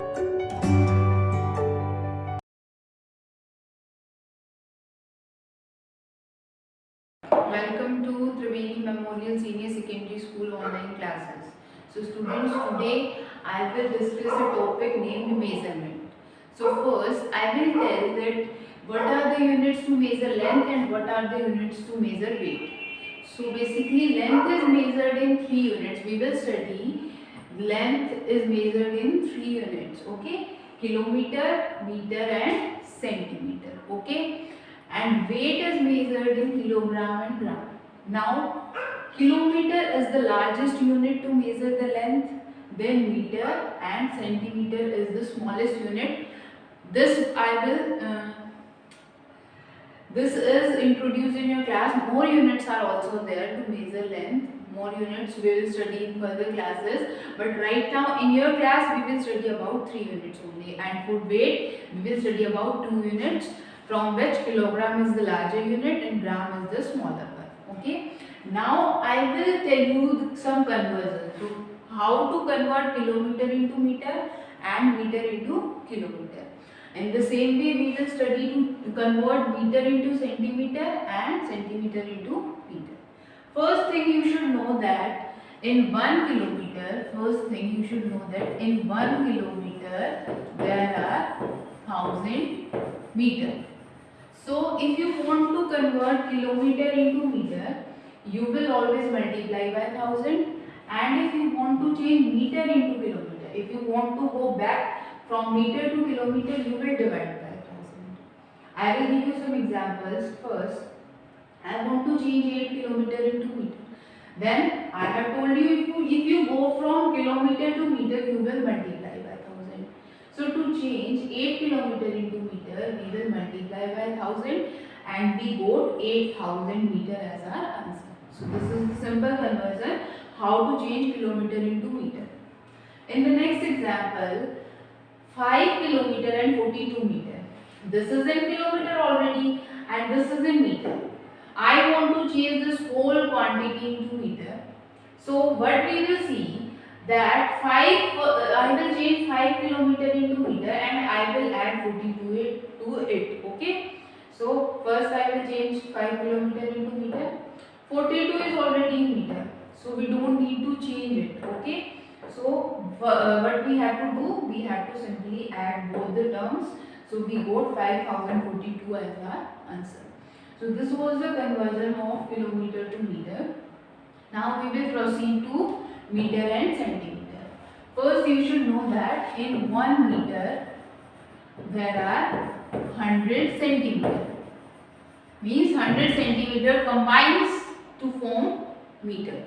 Welcome to Triveni Memorial Senior Secondary School online classes. So students, today I will discuss a topic named measurement. So first I will tell that what are the units to measure length and what are the units to measure weight. So basically length is measured in 3 units. We will study length is measured in 3 units. Okay, kilometer, meter and centimeter. Okay, and weight is measured in kilogram and gram. Now, kilometer is the largest unit to measure the length, then meter and centimeter is the smallest unit. This I will this is introduced in your class. More units are also there to measure length. More units we will study in further classes. But right now in your class we will study about 3 units only. And for weight we will study about 2 units, from which kilogram is the larger unit and gram is the smaller one. Okay. Now I will tell you some conversion. So how to convert kilometer into meter and meter into kilometer. In the same way, we will study to convert meter into centimeter and centimeter into meter. First thing you should know that in 1 kilometer, in 1 kilometer there are 1000 meter. So if you want to convert kilometer into meter, you will always multiply by 1000, and if you want to change meter into kilometer, if you want to go back from meter to kilometer, you will divide by 1000. I will give you some examples. First, I want to change 8 kilometer into meter. Then I have told you if you go from kilometer to meter, you will multiply by 1000. So to change 8 kilometer into meter, we will multiply by 1000 and we got 8000 meter as our answer. So this is the simple conversion how to change kilometer into meter. In the next example, 5 kilometer and 42 meter. This is in kilometer already and this is in meter. I want to change this whole quantity into meter. So what we will see that I will change 5 kilometer into meter and I will add 42 to it. Okay. So first I will change 5 kilometer into meter. 42 is already in meter. So we don't need to change it. Okay. So what we have to do, we have to simply add both the terms. So we got 5042 as our answer. So this was the conversion of kilometer to meter. Now we will proceed to meter and centimeter. First you should know that in 1 meter there are 100 centimeter. Means 100 centimeter combines to form meter.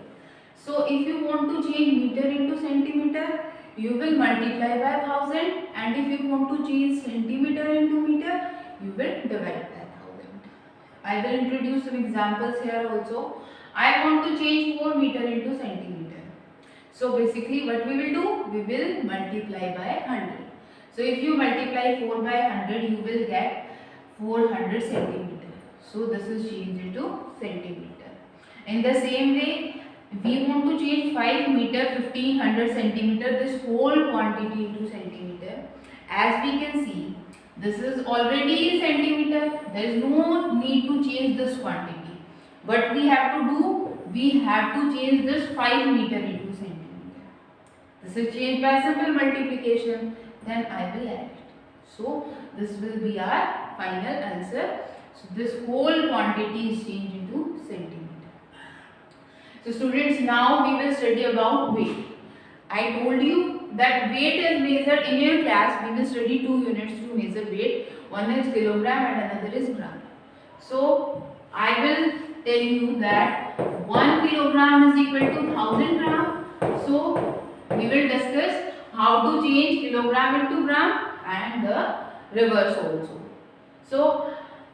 So if you want to change meter into centimeter, you will multiply by 1000, and if you want to change centimeter into meter, you will divide by 1000. I will introduce some examples here also. I want to change 4 meter into centimeter. So basically what we will do, we will multiply by 100. So if you multiply 4 by 100, you will get 400 centimeter. So this is changed into centimeter. In the same way, we want to change 5 meter 1500 centimeter, this whole quantity into centimeter. As we can see, this is already centimeter. There is no need to change this quantity. What we have to do, we have to change this 5 meter into centimeter. This is changed by simple multiplication. Then I will add it. So this will be our final answer. So this whole quantity is changed into centimeter. So students, now we will study about weight. I told you that weight is measured in your class. We will study 2 units to measure weight. One is kilogram and another is gram. So I will tell you that 1 kilogram is equal to 1000 gram. So we will discuss how to change kilogram into gram and the reverse also. So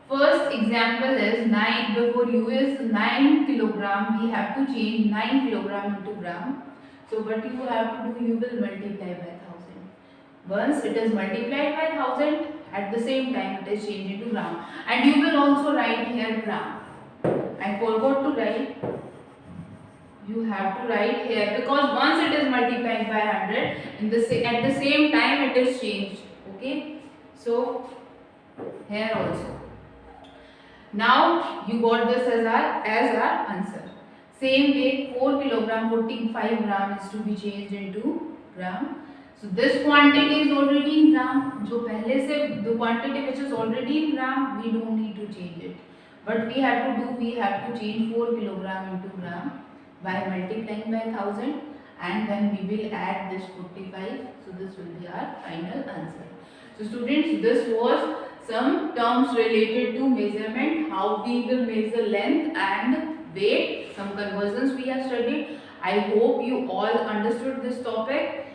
first example is 9, before u is 9 kilogram, we have to change 9 kilogram into gram. So what you have to do, you will multiply by 1000. Once it is multiplied by 1000, at the same time it is changed into gram. And you will also write here gram. I forgot to write. You have to write here, because once it is multiplied by 100, at the same time it is changed. Okay, so here also. Now you got this as our answer. Same way, 4 kilogram 45 gram is to be changed into gram. So this quantity is already in gram. जो पहले से the quantity which is already in gram, we don't need to change it. But we have to change 4 kilogram into gram by multiplying by 1000, and then we will add this 45. So this will be our final answer. So students, this was some terms related to measurement, how we will measure length and weight, some conversions we have studied. I hope you all understood this topic.